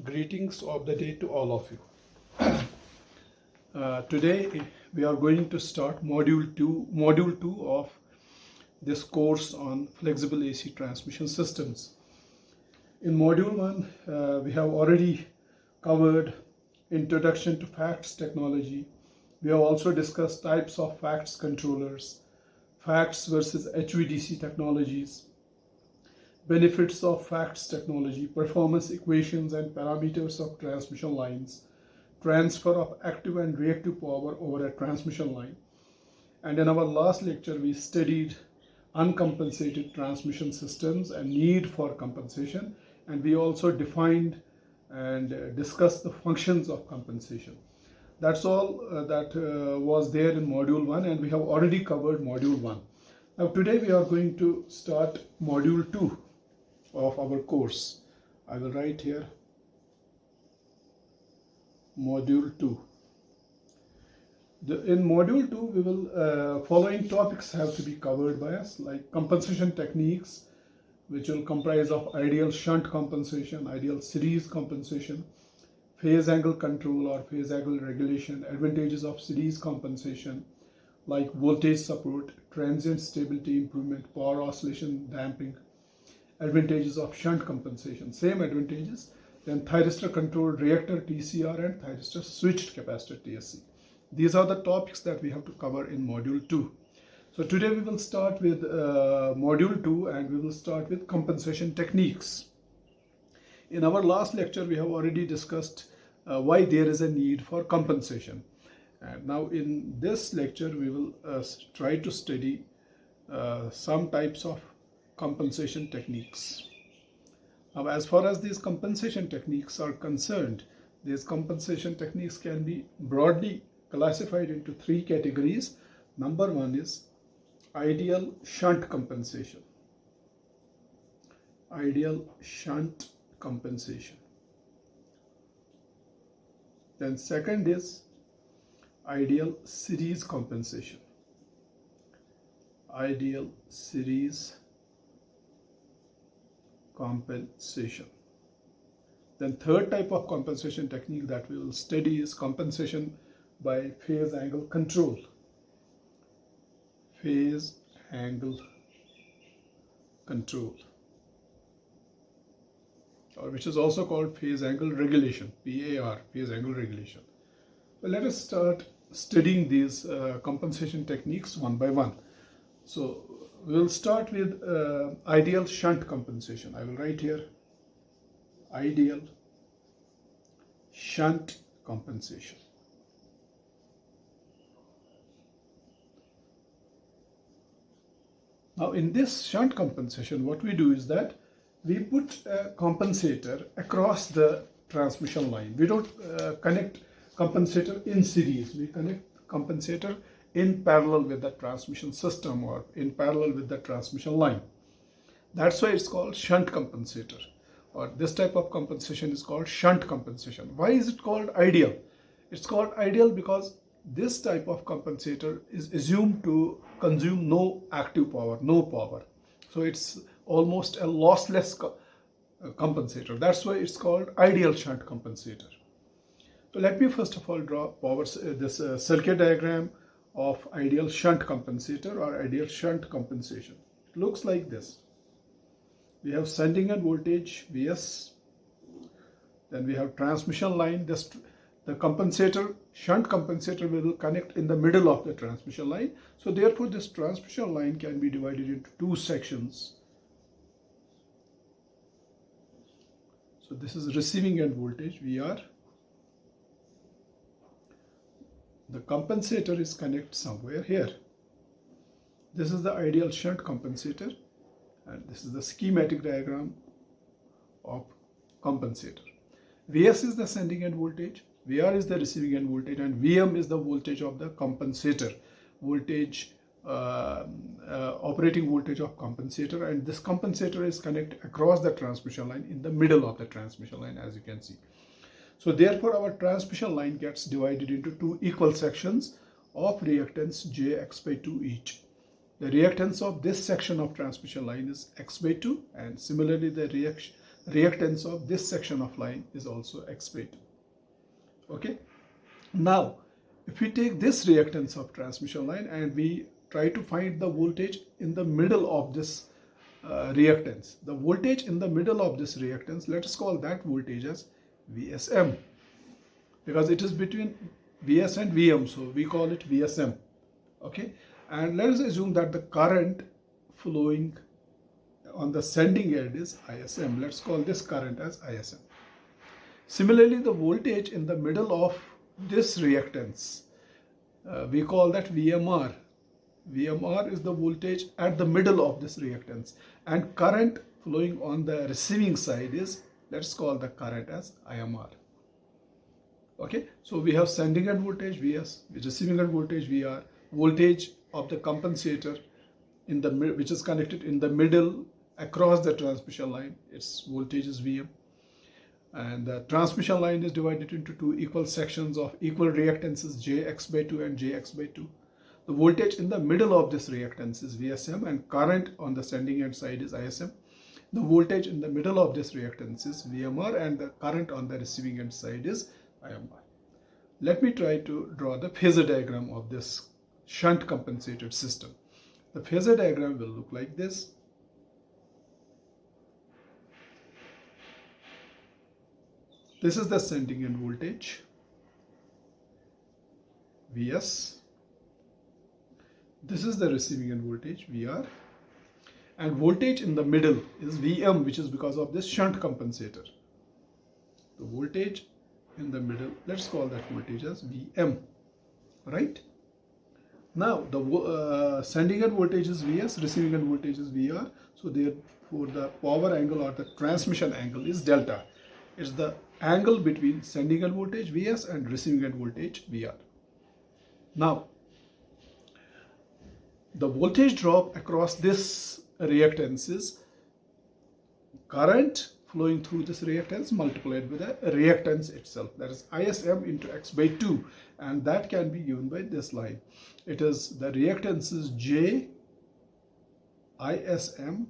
Greetings of the day to all of you. Today we are going to start module 2 of this course on flexible AC transmission systems. In module 1, we have already covered introduction to FACTS technology. We have also discussed types of FACTS controllers, FACTS versus HVDC technologies, benefits of FACTS technology, performance equations and parameters of transmission lines, transfer of active and reactive power over a transmission line. And in our last lecture, we studied uncompensated transmission systems and need for compensation. And we also defined and discussed the functions of compensation. That's all that was there in module 1, and we have already covered module 1. Now today we are going to start module 2 of our course. I will write here module 2. In module 2 we will following topics have to be covered by us, like compensation techniques, which will comprise of ideal shunt compensation, ideal series compensation, phase angle control or phase angle regulation, advantages of series compensation like voltage support, transient stability improvement, power oscillation damping, advantages of shunt compensation, same advantages, then thyristor controlled reactor TCR and thyristor switched capacitor TSC. These are the topics that we have to cover in module 2. So today we will start with module 2, and we will start with compensation techniques. In our last lecture we have already discussed why there is a need for compensation. And now in this lecture we will try to study some types of compensation techniques. Now, as far as these compensation techniques are concerned, these compensation techniques can be broadly classified into 3 categories. Number 1 is ideal shunt compensation. Ideal shunt compensation. Then second is ideal series compensation. Ideal series compensation. Then third type of compensation technique that we will study is compensation by phase angle control. Phase angle control, or which is also called phase angle regulation, PAR, phase angle regulation. Well, let us start studying these compensation techniques one by one. So we will start with ideal shunt compensation. I will write here ideal shunt compensation. Now in this shunt compensation, what we do is that we put a compensator across the transmission line. We don't connect compensator in series. We connect compensator in parallel with the transmission system or in parallel with the transmission line. That's why it's called shunt compensator, or this type of compensation is called shunt compensation. Why is it called ideal? It's called ideal because this type of compensator is assumed to consume no active power, no power. So it's almost a lossless compensator. That's why it's called ideal shunt compensator. So let me first of all draw this circuit diagram of ideal shunt compensator or ideal shunt compensation. It looks like this. We have sending end voltage Vs, then we have transmission line. The compensator, shunt compensator, will connect in the middle of the transmission line. So therefore this transmission line can be divided into 2 sections. So this is receiving end voltage Vr. The compensator is connected somewhere here. This is the ideal shunt compensator, and this is the schematic diagram of compensator. Vs is the sending end voltage, Vr is the receiving end voltage, and Vm is the voltage of the compensator, operating voltage of compensator, and this compensator is connected across the transmission line in the middle of the transmission line, as you can see. So therefore our transmission line gets divided into 2 equal sections of reactance Jx by 2 each. The reactance of this section of transmission line is x by 2, and similarly the reactance of this section of line is also x by 2. Okay. Now, if we take this reactance of transmission line and we try to find the voltage in the middle of this reactance, the voltage in the middle of this reactance, let us call that voltage as VSM, because it is between Vs and Vm, so we call it VSM. Okay, and let us assume that the current flowing on the sending end is ISM. Let's call this current as ISM. Similarly, the voltage in the middle of this reactance, we call that VMR. VMR is the voltage at the middle of this reactance, and current flowing on the receiving side is, let's call the current as IMR. Okay, so we have sending end voltage Vs, receiving end voltage VR, voltage of the compensator in the which is connected in the middle across the transmission line, its voltage is Vm, and the transmission line is divided into two equal sections of equal reactances Jx by 2 and Jx by 2. The voltage in the middle of this reactance is VSM, and current on the sending end side is ISM. The voltage in the middle of this reactance is VMR, and the current on the receiving end side is IMR. Let me try to draw the phasor diagram of this shunt compensated system. The phasor diagram will look like this. This is the sending end voltage, Vs. This is the receiving end voltage, Vr. And voltage in the middle is Vm, which is because of this shunt compensator. The voltage in the middle, let's call that voltage as Vm, right? Now, the sending end voltage is Vs, receiving end voltage is Vr. So therefore, the power angle or the transmission angle is delta. It's the angle between sending end voltage Vs and receiving end voltage Vr. Now, the voltage drop across this reactance is current flowing through this reactance multiplied with the reactance itself, that is ISM into x by 2, and that can be given by this line. It is the reactance is J ISM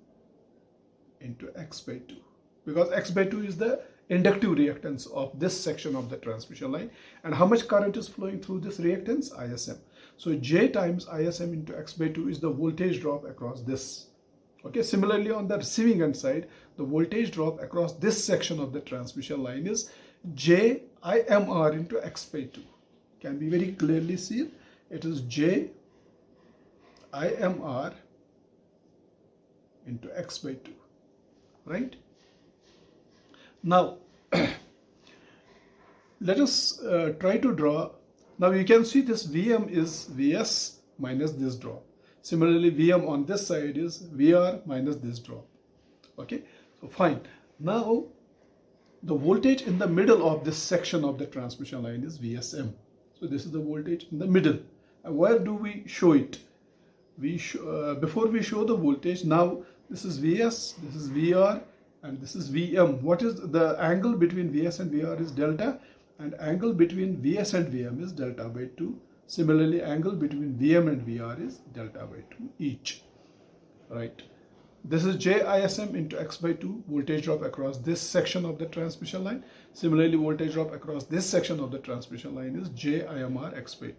into x by 2, because x by 2 is the inductive reactance of this section of the transmission line. And how much current is flowing through this reactance? ISM. So J times ISM into x by 2 is the voltage drop across this. Okay, similarly on the receiving end side, the voltage drop across this section of the transmission line is J IMR into x by 2. Can be very clearly seen. It is J IMR into x by 2, right? Now, let us try to draw. Now you can see this Vm is Vs minus this drop. Similarly, Vm on this side is Vr minus this drop. Okay, so fine. Now, the voltage in the middle of this section of the transmission line is VSM. So this is the voltage in the middle. And where do we show it? Before we show the voltage, now this is Vs, this is Vr, and this is Vm. What is the angle between Vs and Vr is delta, and angle between Vs and Vm is delta by 2. Similarly, angle between Vm and Vr is delta by 2 each, right? This is JISM into x by 2, voltage drop across this section of the transmission line. Similarly, voltage drop across this section of the transmission line is JIMR x by 2.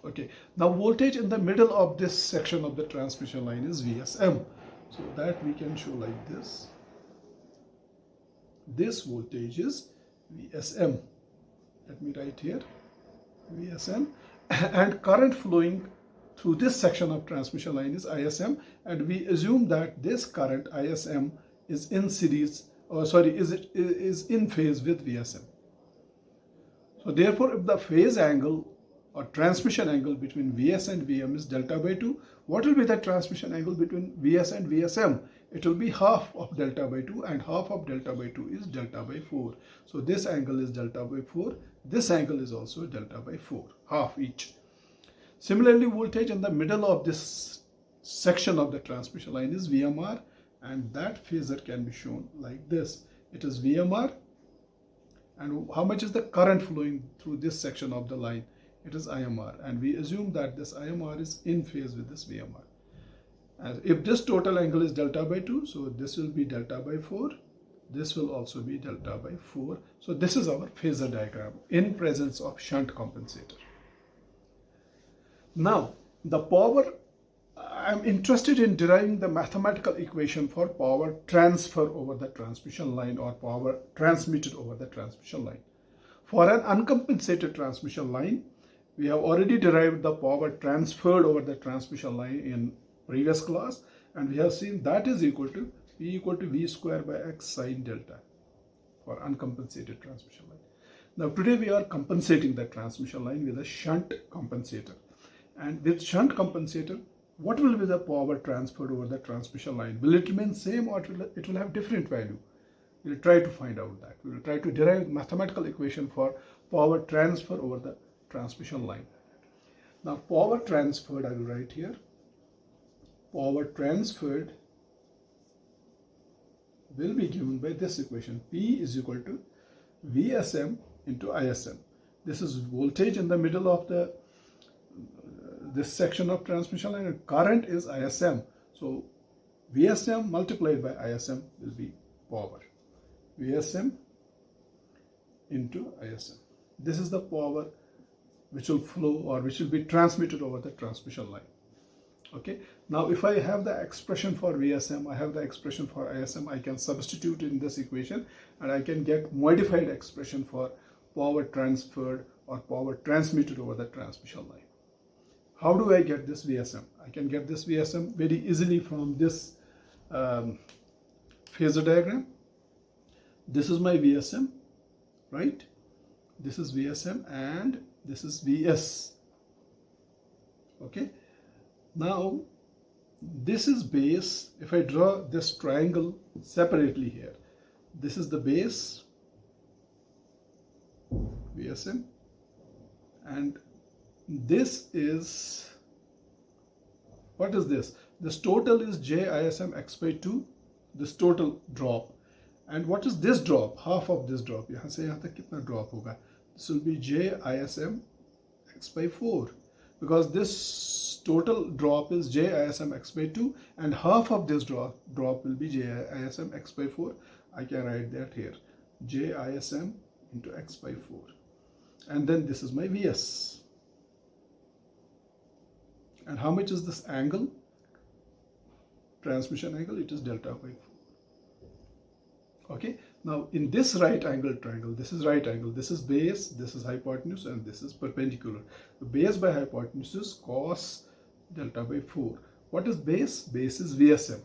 Okay, now voltage in the middle of this section of the transmission line is VSM. So that we can show like this. This voltage is VSM. Let me write here, VSM. And current flowing through this section of transmission line is ISM, and we assume that this current ISM is in series, or sorry, is in phase with VSM. So therefore, if the phase angle or transmission angle between Vs and Vm is delta by 2, what will be the transmission angle between Vs and VSM? It will be half of delta by 2, and half of delta by 2 is delta by 4. So this angle is delta by 4. This angle is also delta by 4, half each. Similarly, voltage in the middle of this section of the transmission line is VMR, and that phasor can be shown like this. It is VMR, and how much is the current flowing through this section of the line? It is IMR, and we assume that this IMR is in phase with this VMR. And if this total angle is delta by 2, so this will be delta by 4, this will also be delta by 4. So this is our phasor diagram in presence of shunt compensator. Now the power, I'm interested in deriving the mathematical equation for power transfer over the transmission line or power transmitted over the transmission line. For an uncompensated transmission line, we have already derived the power transferred over the transmission line in previous class, and we have seen that is equal to P equal to V square by X sine delta for uncompensated transmission line. Now today we are compensating the transmission line with a shunt compensator. And with shunt compensator, what will be the power transferred over the transmission line? Will it remain same or it will have different value? We'll try to find out that. We will try to derive mathematical equation for power transfer over the transmission line. Now power transferred, I will write here. Power transferred will be given by this equation. P is equal to VSM into ISM. This is voltage in the middle of the this section of transmission line, and current is ISM. So VSM multiplied by ISM will be power. VSM into ISM. This is the power which will flow or which will be transmitted over the transmission line. Okay. Now if I have the expression for VSM, I have the expression for ISM, I can substitute in this equation and I can get modified expression for power transferred or power transmitted over the transmission line. How do I get this VSM? I can get this VSM very easily from this phasor diagram. This is my VSM, right? This is VSM and this is VS. Okay. Now this is base. If I draw this triangle separately here, this is the base, VSM, and this is, what is this? This total is JISM x by 2, this total drop. And what is this drop? Half of this drop. यहाँ से यहाँ तक कितना drop होगा? This will be JISM x by 4, because this total drop is JISM x by 2 and half of this drop will be JISM x by 4. I can write that here, JISM into x by 4. And then this is my VS. And how much is this angle? Transmission angle, it is delta by 4. Okay. Now in this right angle triangle, this is right angle, this is base, this is hypotenuse, and this is perpendicular. The base by hypotenuse is cos delta by 4. What is base? Base is VSM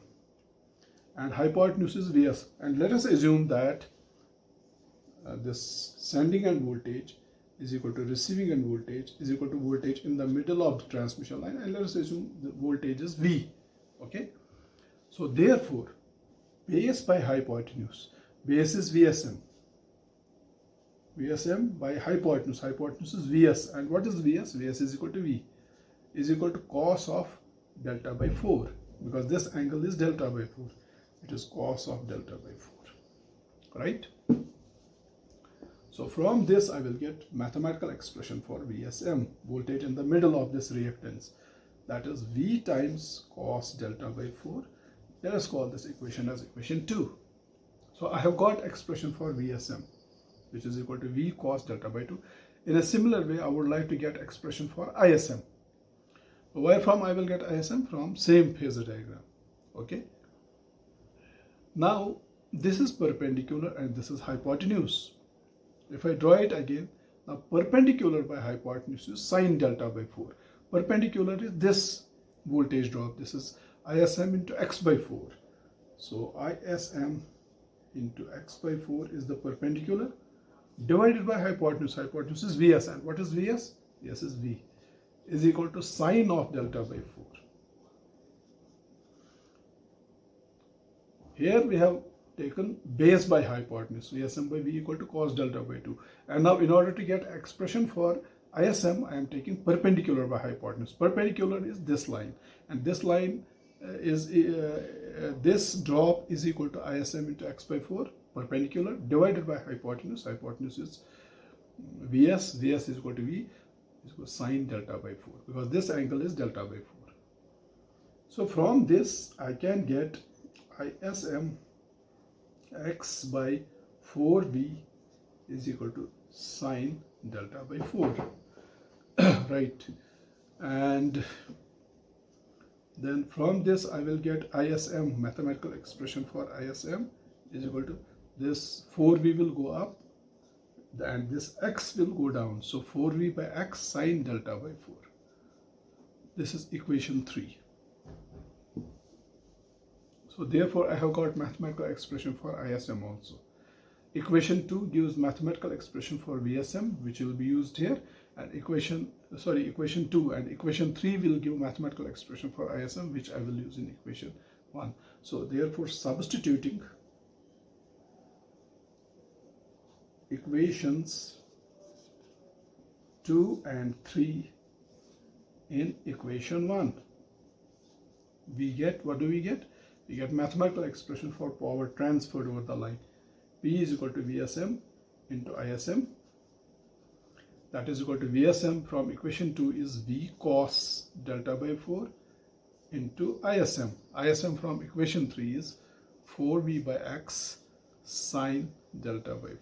and hypotenuse is VS. And let us assume that this sending end voltage is equal to receiving end voltage is equal to voltage in the middle of the transmission line, and let us assume the voltage is V. Okay. So therefore base by hypotenuse, base is VSM, VSM by hypotenuse, hypotenuse is VS, and what is VS? VS is equal to V, is equal to cos of delta by 4, because this angle is delta by 4, it is cos of delta by 4, right? So from this I will get mathematical expression for VSM, voltage in the middle of this reactance, that is V times cos delta by 4. Let us call this equation as equation 2. So I have got expression for VSM, which is equal to V cos delta by 2. In a similar way, I would like to get expression for ISM. Where from I will get ISM? From same phasor diagram. Okay. Now this is perpendicular and this is hypotenuse. If I draw it again, now perpendicular by hypotenuse is sine delta by 4. Perpendicular is this voltage drop. This is ISM into x by 4. So ISM into x by 4 is the perpendicular divided by hypotenuse. Hypotenuse is VS, and what is VS? VS is V, is equal to sine of delta by 4. Here we have taken base by hypotenuse, VSM by V equal to cos delta by 2. And now in order to get expression for ISM, I am taking perpendicular by hypotenuse. Perpendicular is this line, and this line is this drop is equal to ISM into x by 4, perpendicular, divided by hypotenuse. Hypotenuse is VS, VS is equal to V, is equal to sine delta by 4, because this angle is delta by 4. So from this I can get ISM x by 4v is equal to sine delta by 4. Right, and then from this I will get ISM, mathematical expression for ISM is equal to this 4v will go up and this x will go down. So 4v by x sine delta by 4. This is equation 3. So therefore I have got mathematical expression for ISM also. Equation 2 gives mathematical expression for VSM, which will be used here, and equation 2 and equation 3 will give mathematical expression for ISM, which I will use in equation 1. So therefore substituting equations 2 and 3 in equation 1, we get, what do we get? We get mathematical expression for power transferred over the line. P is equal to VSM into ISM. That is equal to VSM from equation 2 is V cos delta by 4 into ISM. ISM from equation 3 is 4V by X sine delta by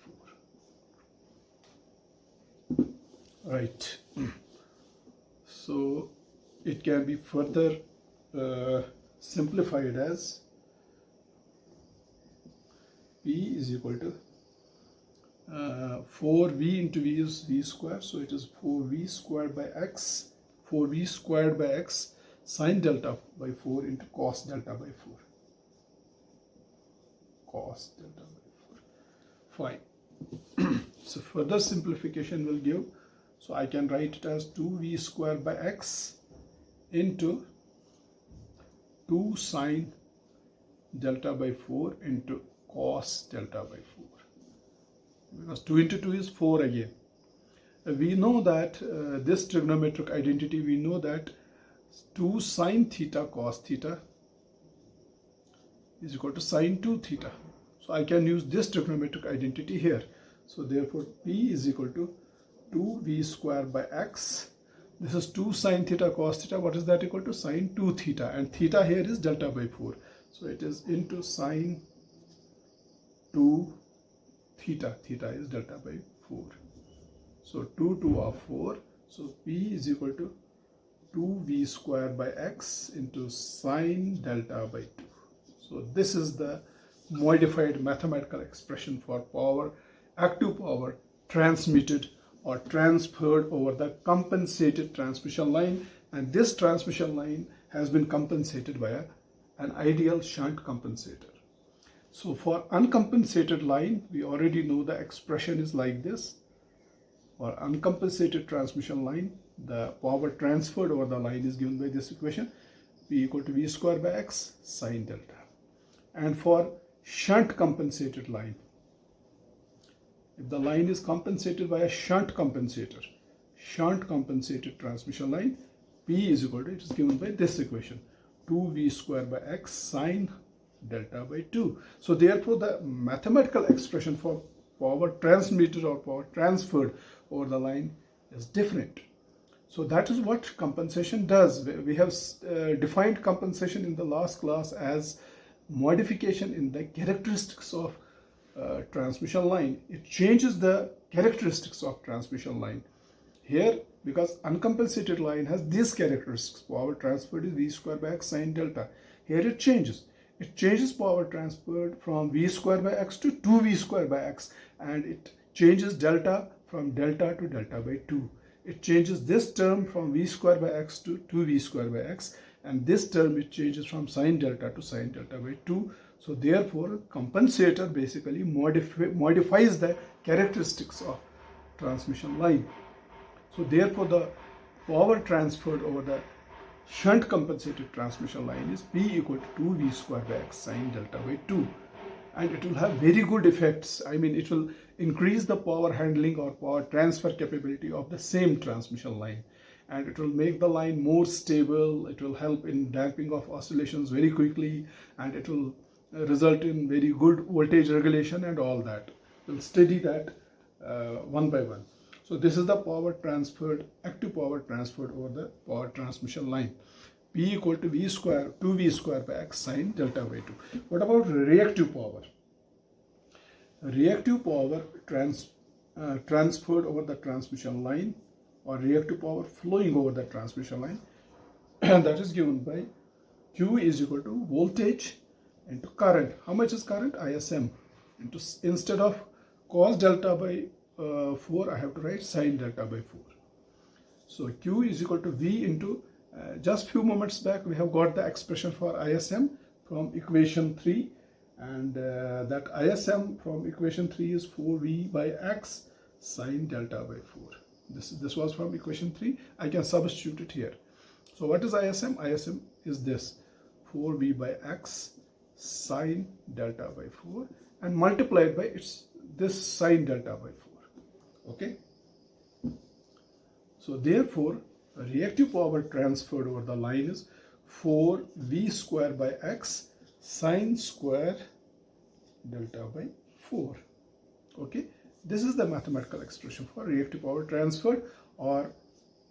4. Right. So it can be further simplified as P is equal to 4V into V is V square, so it is 4V squared by X, 4V squared by X sine delta by 4 into cos delta by 4. Cos delta by 4. Fine. So further simplification will give, so I can write it as 2V squared by X into 2 sine delta by 4 into cos delta by 4. Because 2 into 2 is 4 again. We know that this trigonometric identity, we know that 2 sine theta cos theta is equal to sine 2 theta. So I can use this trigonometric identity here. So therefore P is equal to 2V square by X. This is 2 sine theta cos theta. What is that equal to? Sine 2 theta. And theta here is delta by 4. So it is into sine 2 theta. Theta is delta by 4. So 2 2 are 4. So P is equal to 2V square by X into sine delta by 2. So this is the modified mathematical expression for power, active power transmitted or transferred over the compensated transmission line, and this transmission line has been compensated by an ideal shunt compensator. So for uncompensated line, we already know the expression is like this. For uncompensated transmission line, the power transferred over the line is given by this equation, P equal to V square by X sine delta. And for shunt compensated line, if the line is compensated by a shunt compensator, shunt compensated transmission line, P is equal to, it is given by this equation, 2V square by X sine delta by 2. So therefore the mathematical expression for power transmitted or power transferred over the line is different. So that is what compensation does. We have defined compensation in the last class as modification in the characteristics of transmission line. It changes the characteristics of transmission line. Here, because uncompensated line has these characteristics, power transferred is V square by X sine delta. Here it changes. It changes power transferred from V square by X to 2V square by X, and it changes delta from delta to delta by 2. It changes this term from V square by X to 2V square by X, and this term it changes from sine delta to sine delta by 2. So therefore compensator basically modifies the characteristics of transmission line. So therefore the power transferred over the shunt compensated transmission line is P equal to 2V square by X sine delta by 2. And it will have very good effects. I mean, it will increase the power handling or power transfer capability of the same transmission line. And it will make the line more stable. It will help in damping of oscillations very quickly. And it will result in very good voltage regulation and all that. We'll study that one by one. So this is the power transferred, active power transferred over the power transmission line. P equal to V square, 2V square by X sine delta by 2. What about reactive power? reactive power transferred over the transmission line, or reactive power flowing over the transmission line, and that is given by Q is equal to voltage into current. How much is current? ISM. Into, instead of cos delta by 4, I have to write sin delta by 4. So Q is equal to V into, just few moments back we have got the expression for ISM from equation 3, and that ISM from equation 3 is 4V by X sin delta by 4. This was from equation 3. I can substitute it here. So what is ISM? ISM is this, 4V by X sin delta by 4, and multiplied by this sin delta by 4. Okay. So therefore, reactive power transferred over the line is 4V square by X sin square delta by 4. Okay. This is the mathematical expression for reactive power transferred, or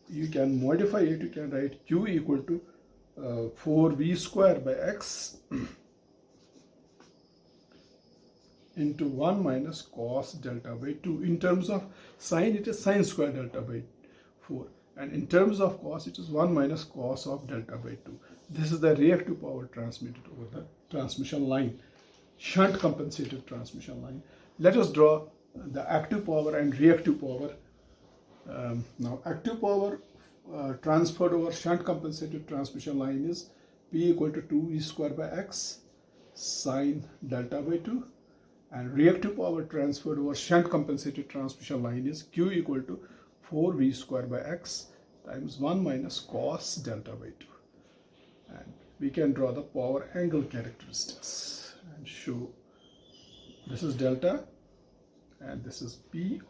you can modify it. You can write Q equal to 4V square by X into 1 minus cos delta by 2. In terms of sine, it is sine square delta by 4, and in terms of cos, it is 1 minus cos of delta by 2. This is the reactive power transmitted over the transmission line, shunt compensated transmission line. Let us draw the active power and reactive power. Now active power transferred over shunt compensated transmission line is P equal to 2V square by X sin delta by 2, and reactive power transferred over shunt compensated transmission line is Q equal to 4V square by X times 1 minus cos delta by 2. And we can draw the power angle characteristics and show this is delta and this is P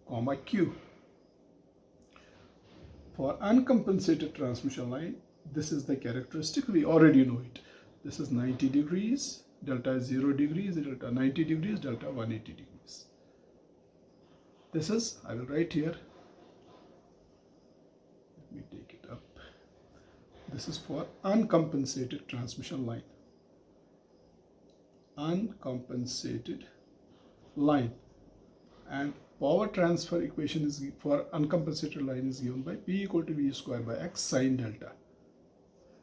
comma Q. For uncompensated transmission line, this is the characteristic, we already know it. This is 90 degrees, delta is 0 degrees, delta 90 degrees, delta 180 degrees. This is, I will write here, let me take it up. This is for uncompensated transmission line. Uncompensated line. And power transfer equation is for uncompensated line is given by P equal to V square by X sin delta.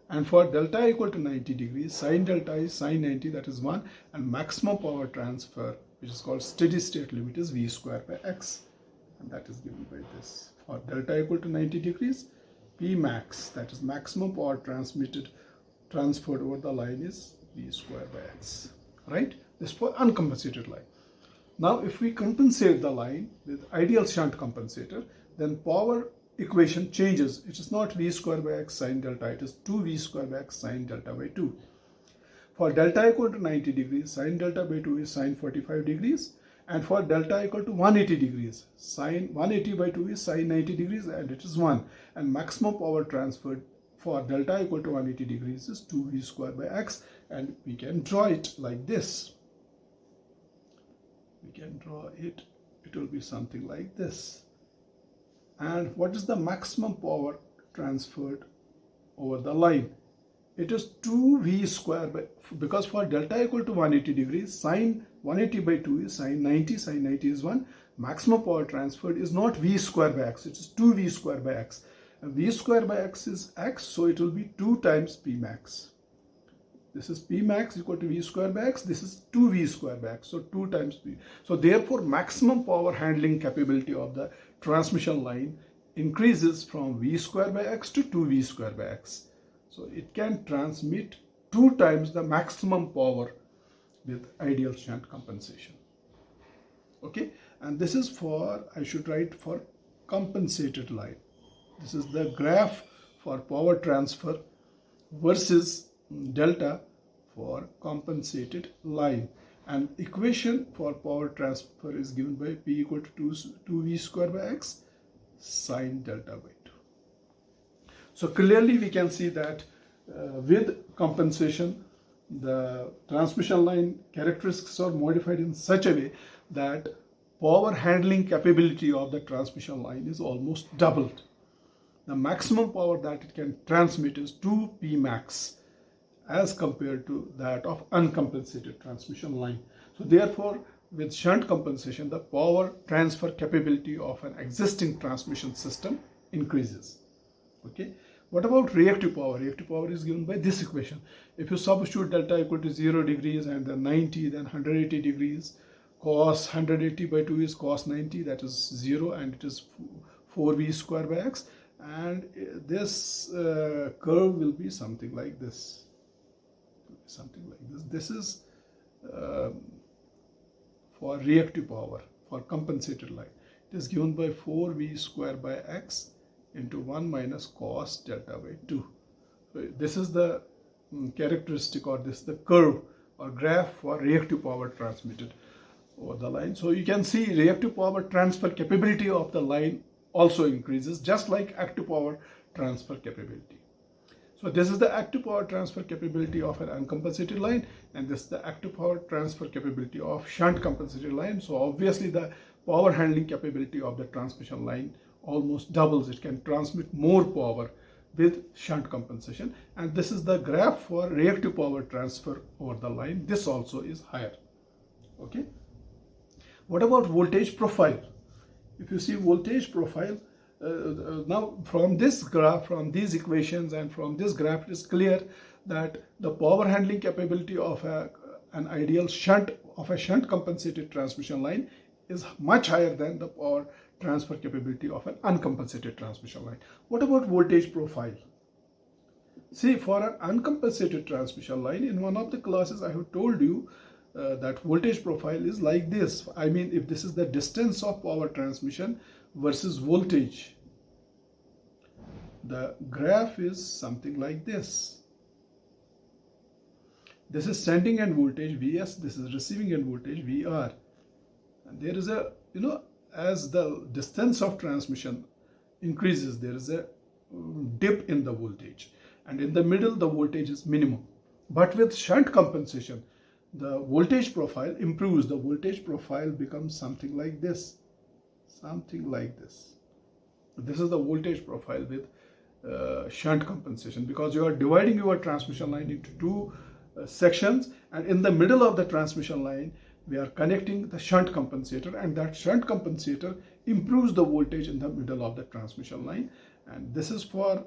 And for delta equal to 90 degrees, sin delta is sin 90, that is 1, and maximum power transfer, which is called steady state limit, is V square by X, and that is given by this. For delta equal to 90 degrees, P max, that is maximum power transferred over the line, is V square by X, right? This is for uncompensated line. Now, if we compensate the line with ideal shunt compensator, then power equation changes. It is not V square by X sin delta, it is 2V square by X sin delta by 2. For delta equal to 90 degrees, sin delta by 2 is sin 45 degrees. And for delta equal to 180 degrees, sin 180 by 2 is sin 90 degrees, and it is 1. And maximum power transferred for delta equal to 180 degrees is 2V square by X. And we can draw it like this. We can draw it, it will be something like this. And what is the maximum power transferred over the line? It is 2V square by, because for delta equal to 180 degrees, sin 180 by 2 is sin 90 is 1. Maximum power transferred is not V square by X, it is 2V square by X. And V square by X is X, so it will be 2 times P max. This is P max equal to V square by X. This is 2V square by X. So 2 times P. So therefore, maximum power handling capability of the transmission line increases from V square by X to 2V square by X. So it can transmit 2 times the maximum power with ideal shunt compensation. Okay. And this is for, I should write for compensated line. This is the graph for power transfer versus delta for compensated line, and equation for power transfer is given by P equal to 2V square by X sin delta by 2. So clearly we can see that with compensation, the transmission line characteristics are modified in such a way that power handling capability of the transmission line is almost doubled. The maximum power that it can transmit is 2P max as compared to that of uncompensated transmission line. So therefore, with shunt compensation, the power transfer capability of an existing transmission system increases. Okay. What about reactive power? Reactive power is given by this equation. If you substitute delta equal to 0 degrees and then 90, then 180 degrees, cos 180 by 2 is cos 90, that is 0, and it is 4v square by x. And this curve will be something like this. Something like this. This is for reactive power, for compensated line. It is given by 4v square by x into 1 minus cos delta by 2. So this is the characteristic, or this is the curve or graph for reactive power transmitted over the line. So you can see reactive power transfer capability of the line also increases, just like active power transfer capability. So this is the active power transfer capability of an uncompensated line, and this is the active power transfer capability of shunt compensated line. So obviously the power handling capability of the transmission line almost doubles. It can transmit more power with shunt compensation, and this is the graph for reactive power transfer over the line. This also is higher. Okay. What about voltage profile? If you see voltage profile, now from this graph, from these equations and from this graph, it is clear that the power handling capability of an ideal shunt compensated transmission line is much higher than the power transfer capability of an uncompensated transmission line. What about voltage profile? See, for an uncompensated transmission line, in one of the classes I have told you that voltage profile is like this. I mean, if this is the distance of power transmission versus voltage, the graph is something like this. This is sending end voltage Vs, this is receiving end voltage Vr. And there is a, as the distance of transmission increases, there is a dip in the voltage, and in the middle the voltage is minimum. But with shunt compensation, the voltage profile improves. The voltage profile becomes something like this, This is the voltage profile with shunt compensation, because you are dividing your transmission line into two sections, and in the middle of the transmission line we are connecting the shunt compensator, and that shunt compensator improves the voltage in the middle of the transmission line. And this is for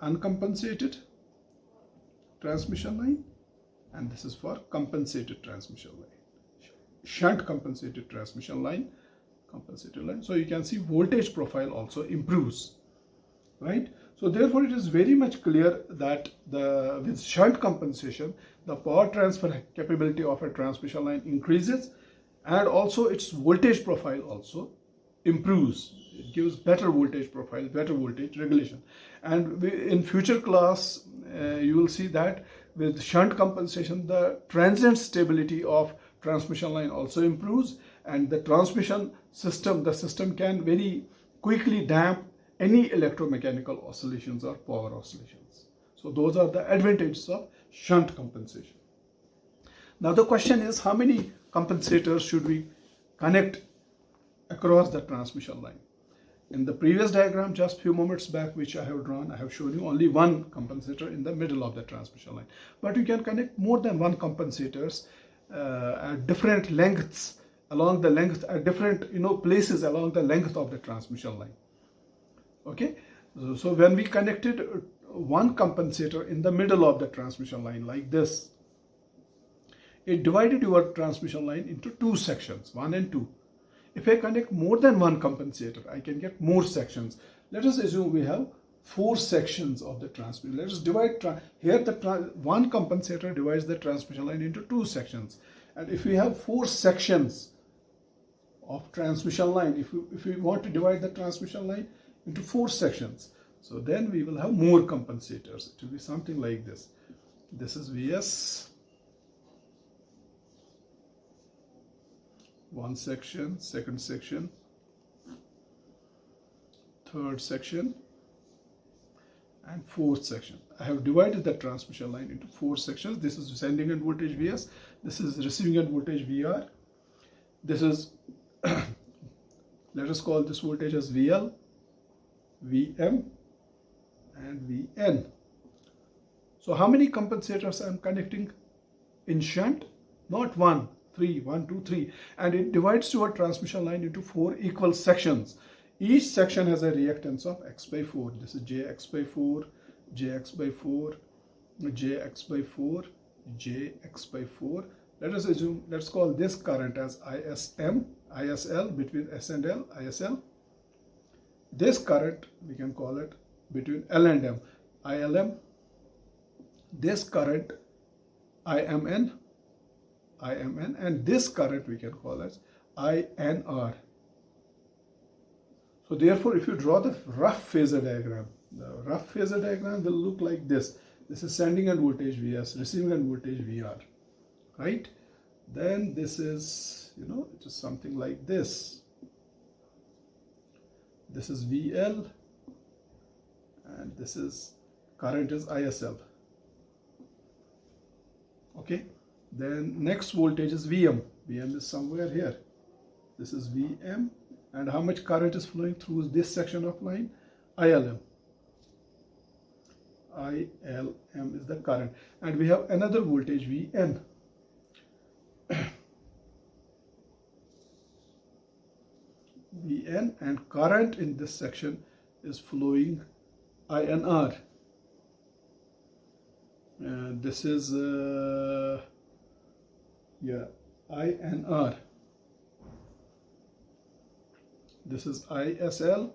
uncompensated transmission line, and this is for compensated transmission line, shunt compensated transmission line, compensated line. So you can see voltage profile also improves, right? So therefore it is very much clear that with shunt compensation, the power transfer capability of a transmission line increases, and also its voltage profile also improves. It gives better voltage profile, better voltage regulation. And in future class, you will see that with shunt compensation, the transient stability of transmission line also improves, and the transmission system, the system can very quickly damp any electromechanical oscillations or power oscillations. So those are the advantages of shunt compensation. Now the question is, how many compensators should we connect across the transmission line? In the previous diagram, just few moments back, which I have drawn, I have shown you only one compensator in the middle of the transmission line. But you can connect more than one compensators at different lengths, along the length, at different places along the length of the transmission line. Okay, so when we connected one compensator in the middle of the transmission line like this, it divided your transmission line into two sections, 1 and 2. If I connect more than one compensator, I can get more sections. Let us assume we have 4 sections of the transmission. Let us divide here. One compensator divides the transmission line into 2 sections, and if we have 4 sections of transmission line, if we want to divide the transmission line into 4 sections, so then we will have more compensators. It will be something like this. This is Vs, one section, second section, third section, and fourth section. I have divided the transmission line into 4 sections. This is sending end voltage Vs, this is receiving end voltage Vr, this is let us call this voltage as VL, Vm, and Vn. So how many compensators I am connecting in shunt? Not 1, 3, 1, 2, 3, and it divides your transmission line into 4 equal sections. Each section has a reactance of x by 4. This is jx by 4, jx by 4, jx by 4, jx by 4. Let us assume, let's call this current as ISL between S and L, ISL. This current, we can call it between L and M, ILM. This current, IMN, and this current we can call as INR. So therefore, if you draw the rough phasor diagram, the rough phasor diagram will look like this. This is sending end voltage Vs, receiving end voltage Vr, right? Then this is, it is something like this. This is VL, and this is current is ISL. Okay. Then next voltage is Vm. Vm is somewhere here. This is Vm, and how much current is flowing through this section of line? ILM. ILM is the current, and we have another voltage Vn. Vn, and current in this section is flowing INR. This is INR. This is ISL,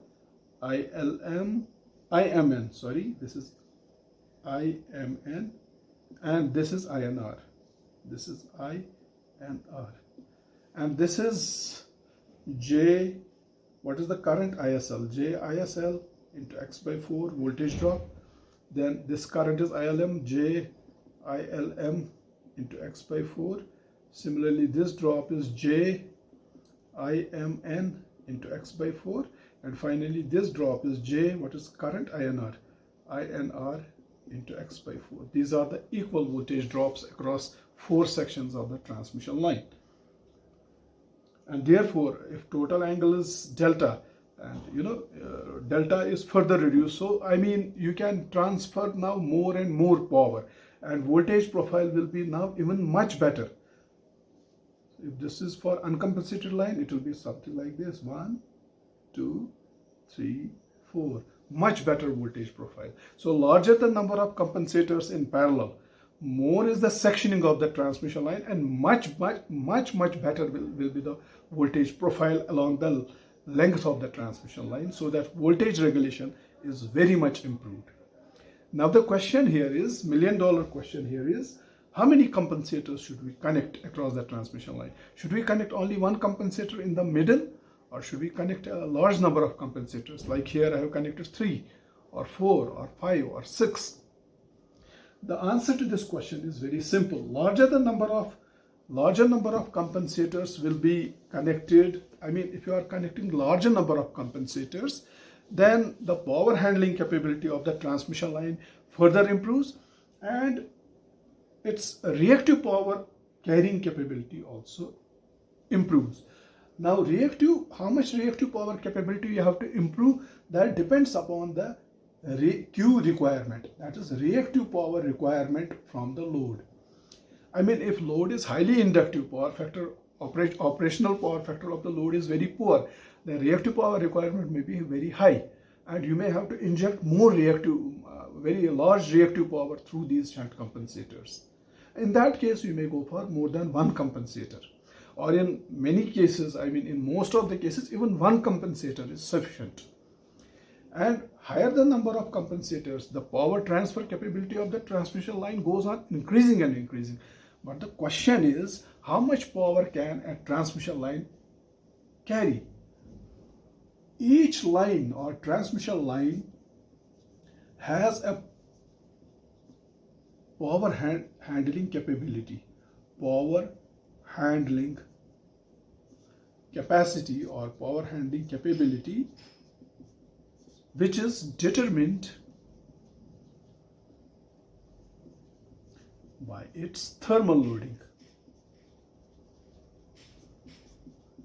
ILM, IMN. Sorry, this is IMN, and this is INR. This is INR, and this is J. What is the current? ISL. J ISL into x by 4 voltage drop. Then this current is ILM, J ILM into x by 4. Similarly, this drop is J IMN into x by 4. And finally, this drop is J, what is current? INR. INR into x by 4. These are the equal voltage drops across 4 sections of the transmission line. And therefore, if total angle is delta, and delta is further reduced, so I mean you can transfer now more and more power, and voltage profile will be now even much better. If this is for uncompensated line, it will be something like this: 1, 2, 3, 4. Much better voltage profile. So larger the number of compensators in parallel, more is the sectioning of the transmission line, and much better will be the voltage profile along the length of the transmission line, so that voltage regulation is very much improved. Now the question here is, $1,000,000 question here is, how many compensators should we connect across the transmission line? Should we connect only one compensator in the middle, or should we connect a large number of compensators? Like here I have connected 3 or 4 or 5 or 6. The answer to this question is very simple. Larger number of compensators will be connected. I mean, if you are connecting larger number of compensators, then the power handling capability of the transmission line further improves, and its reactive power carrying capability also improves. Now how much reactive power capability you have to improve, that depends upon the Q requirement, that is reactive power requirement from the load. I mean, if load is highly inductive, power factor, operational power factor of the load is very poor, the reactive power requirement may be very high, and you may have to inject more reactive, very large reactive power through these shunt compensators. In that case, you may go for more than one compensator, or in many cases, I mean in most of the cases, even one compensator is sufficient. And higher the number of compensators, the power transfer capability of the transmission line goes on increasing and increasing. But the question is, how much power can a transmission line carry? Each line or transmission line has a power handling capability, power handling capacity or power handling capability, which is determined by its thermal loading.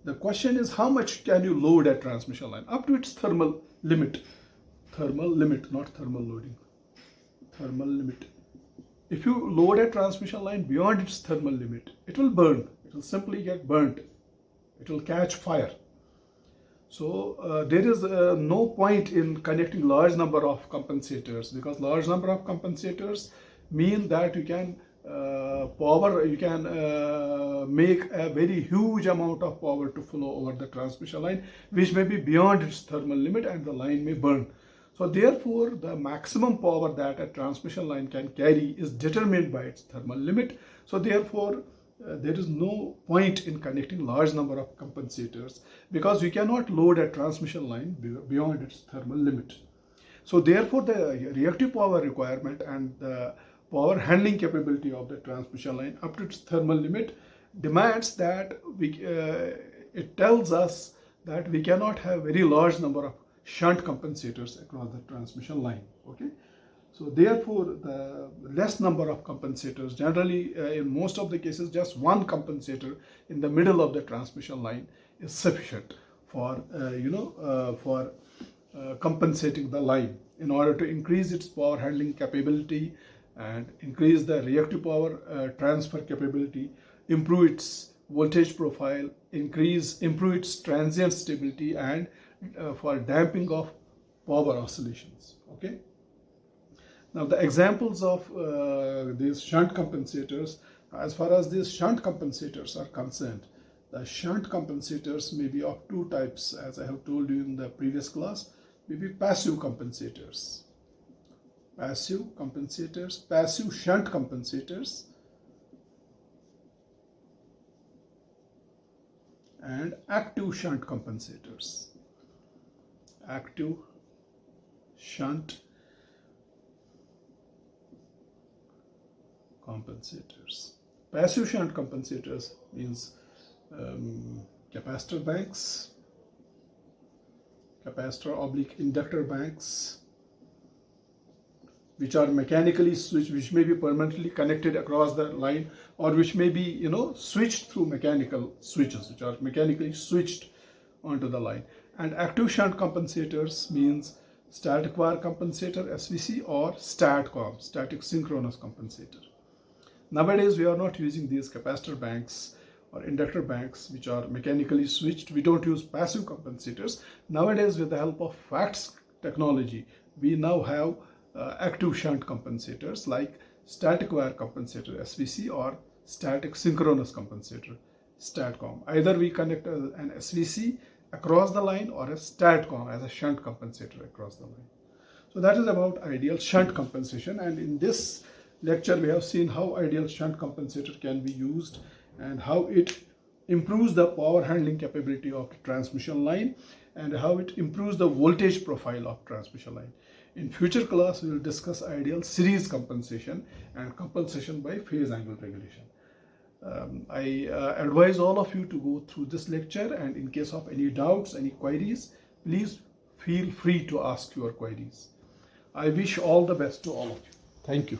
The question is, how much can you load a transmission line? Up to its thermal limit. Thermal limit, not thermal loading. Thermal limit. if you load a transmission line beyond its thermal limit, it will burn. It will simply get burnt. It will catch fire. So there is no point in connecting large number of compensators, because large number of compensators mean that you can make a very huge amount of power to flow over the transmission line, which may be beyond its thermal limit, and the line may burn. So therefore, the maximum power that a transmission line can carry is determined by its thermal limit. So therefore, there is no point in connecting large number of compensators, because we cannot load a transmission line beyond its thermal limit. So therefore, the reactive power requirement and the power handling capability of the transmission line up to its thermal limit demands that it tells us that we cannot have very large number of shunt compensators across the transmission line. Okay. So therefore, the less number of compensators, generally in most of the cases, just one compensator in the middle of the transmission line is sufficient for compensating the line in order to increase its power handling capability and increase the reactive power transfer capability, improve its voltage profile, improve its transient stability, and for damping of power oscillations. Okay. Now the examples of these shunt compensators, as far as these shunt compensators are concerned, the shunt compensators may be of two types, as I have told you in the previous class. Maybe passive compensators, passive shunt compensators, and active shunt compensators. Active shunt compensators. Passive shunt compensators means capacitor banks, capacitor/inductor banks, which are mechanically switched, which may be permanently connected across the line, or which may be switched through mechanical switches, which are mechanically switched onto the line. And active shunt compensators means static wire compensator, SVC, or STATCOM, static synchronous compensator. Nowadays, we are not using these capacitor banks or inductor banks which are mechanically switched. We don't use passive compensators. Nowadays, with the help of FACTS technology, we now have active shunt compensators like static wire compensator, SVC, or static synchronous compensator, STATCOM. Either we connect an SVC across the line or a STATCOM as a shunt compensator across the line. So that is about ideal shunt compensation, and in this lecture we have seen how ideal shunt compensator can be used and how it improves the power handling capability of the transmission line and how it improves the voltage profile of transmission line. In future class, we will discuss ideal series compensation and compensation by phase angle regulation. I advise all of you to go through this lecture, and in case of any doubts, any queries, please feel free to ask your queries. I wish all the best to all of you. Thank you.